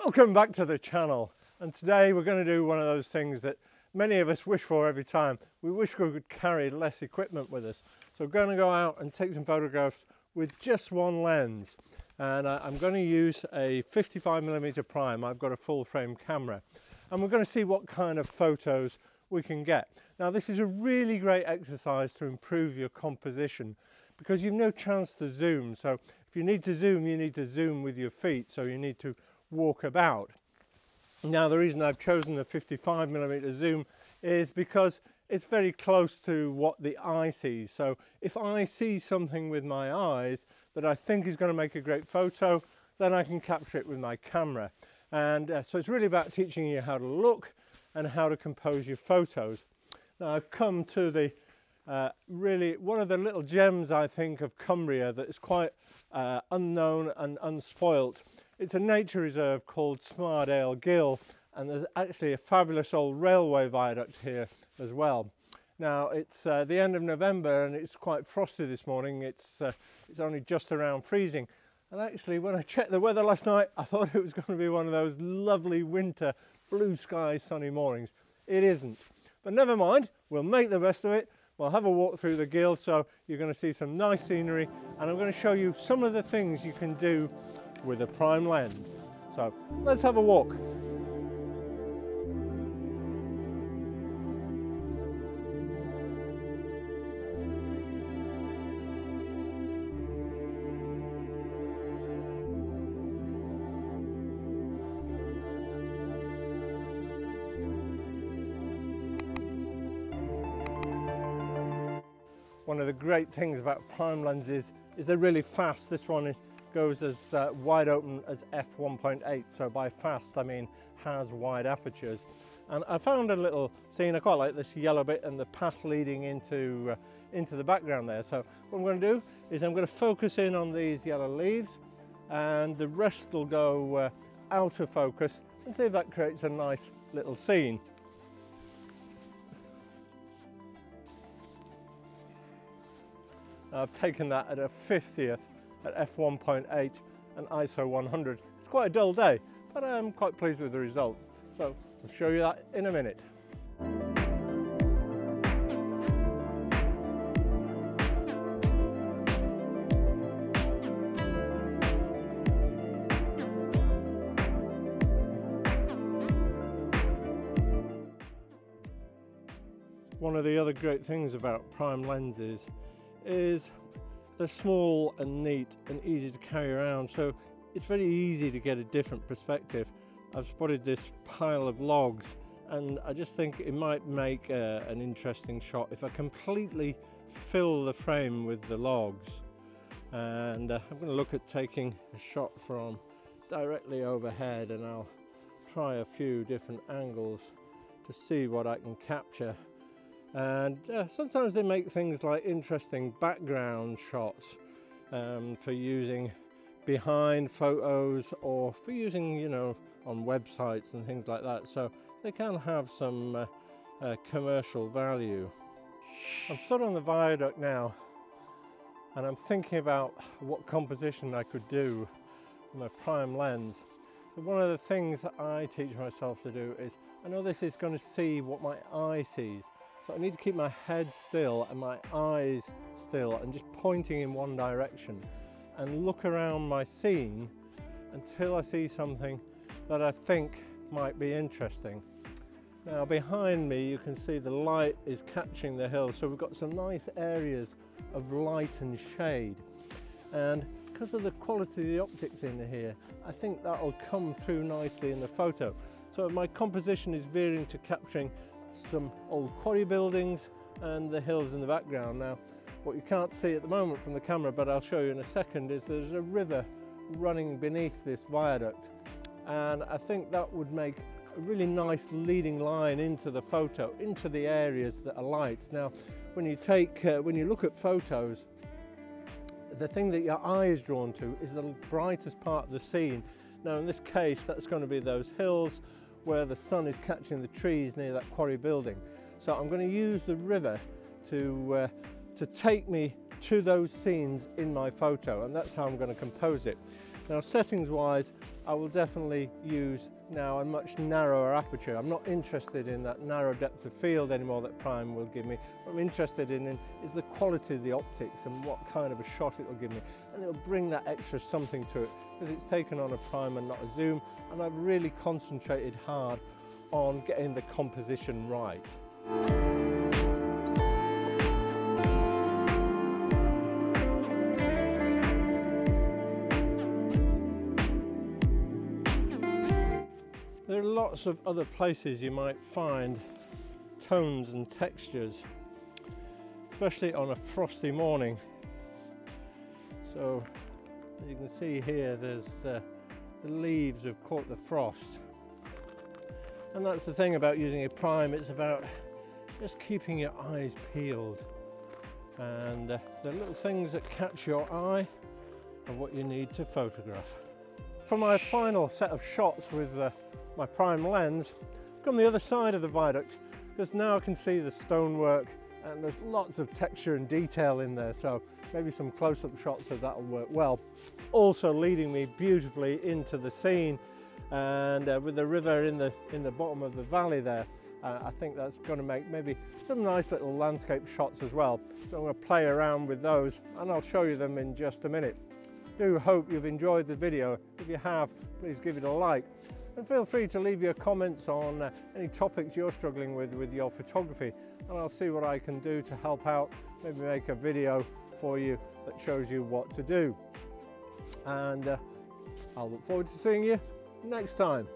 Welcome back to the channel, and today we're going to do one of those things that many of us wish for every time. We wish we could carry less equipment with us. So we're going to go out and take some photographs with just one lens, and I'm going to use a 55mm prime. I've got a full frame camera, and we're going to see what kind of photos we can get. Now this is a really great exercise to improve your composition because you've no chance to zoom. So if you need to zoom, you need to zoom with your feet, so you need to walk about. Now the reason I've chosen the 55mm zoom is because it's very close to what the eye sees. So if I see something with my eyes that I think is going to make a great photo, then I can capture it with my camera. And so it's really about teaching you how to look and how to compose your photos. Now I've come to the really one of the little gems, I think, of Cumbria that is quite unknown and unspoilt. It's a nature reserve called Richard Gill, and there's actually a fabulous old railway viaduct here as well. Now it's the end of November and it's quite frosty this morning. It's only just around freezing, and actually when I checked the weather last night I thought it was going to be one of those lovely winter blue sky sunny mornings. It isn't, but never mind, we'll make the best of it. We'll have a walk through the Gill, so you're going to see some nice scenery, and I'm going to show you some of the things you can do with a prime lens. So let's have a walk. One of the great things about prime lenses is they're really fast. This one goes as wide open as f1.8, so by fast I mean has wide apertures. And I found a little scene. I quite like this yellow bit and the path leading into the background there. So what I'm going to do is I'm going to focus in on these yellow leaves, and the rest will go out of focus, and see if that creates a nice little scene. I've taken that at a 50th at f1.8 and ISO 100. It's quite a dull day, but I'm quite pleased with the result. So I'll show you that in a minute. One of the other great things about prime lenses is they're small and neat and easy to carry around, so it's very easy to get a different perspective. I've spotted this pile of logs, and I just think it might make an interesting shot if I completely fill the frame with the logs. And I'm going to look at taking a shot from directly overhead, and I'll try a few different angles to see what I can capture. And sometimes they make things like interesting background shots for using behind photos, or for using, you know, on websites and things like that, so they can have some commercial value. I'm stood on the viaduct now, and I'm thinking about what composition I could do with my prime lens. So one of the things that I teach myself to do is, I know this is going to see what my eye sees. So I need to keep my head still and my eyes still, and just pointing in one direction, and look around my scene until I see something that I think might be interesting. Now behind me you can see the light is catching the hill, so we've got some nice areas of light and shade, and because of the quality of the optics in here, I think that will come through nicely in the photo. So my composition is veering to capturing some old quarry buildings and the hills in the background. Now what you can't see at the moment from the camera, but I'll show you in a second, is there's a river running beneath this viaduct, and I think that would make a really nice leading line into the photo, into the areas that are light. Now when you look at photos, the thing that your eye is drawn to is the brightest part of the scene. Now in this case that's going to be those hills where the sun is catching the trees near that quarry building. So I'm going to use the river to take me to those scenes in my photo, and that's how I'm going to compose it. Now settings wise, I will definitely use now a much narrower aperture. I'm not interested in that narrow depth of field anymore that prime will give me. What I'm interested in is the quality of the optics and what kind of a shot it will give me. And it'll bring that extra something to it because it's taken on a prime and not a zoom, and I've really concentrated hard on getting the composition right. There are lots of other places you might find tones and textures, especially on a frosty morning. So as you can see here, there's the leaves have caught the frost. And that's the thing about using a prime, it's about just keeping your eyes peeled. And the little things that catch your eye are what you need to photograph. For my final set of shots with my prime lens, come the other side of the viaduct, because now I can see the stonework and there's lots of texture and detail in there, so maybe some close-up shots of that will work well. Also leading me beautifully into the scene, and with the river in the bottom of the valley there, I think that's going to make maybe some nice little landscape shots as well. So I'm going to play around with those and I'll show you them in just a minute. Do hope you've enjoyed the video. If you have, please give it a like. And feel free to leave your comments on any topics you're struggling with your photography, and I'll see what I can do to help out, maybe make a video for you that shows you what to do. And I'll look forward to seeing you next time.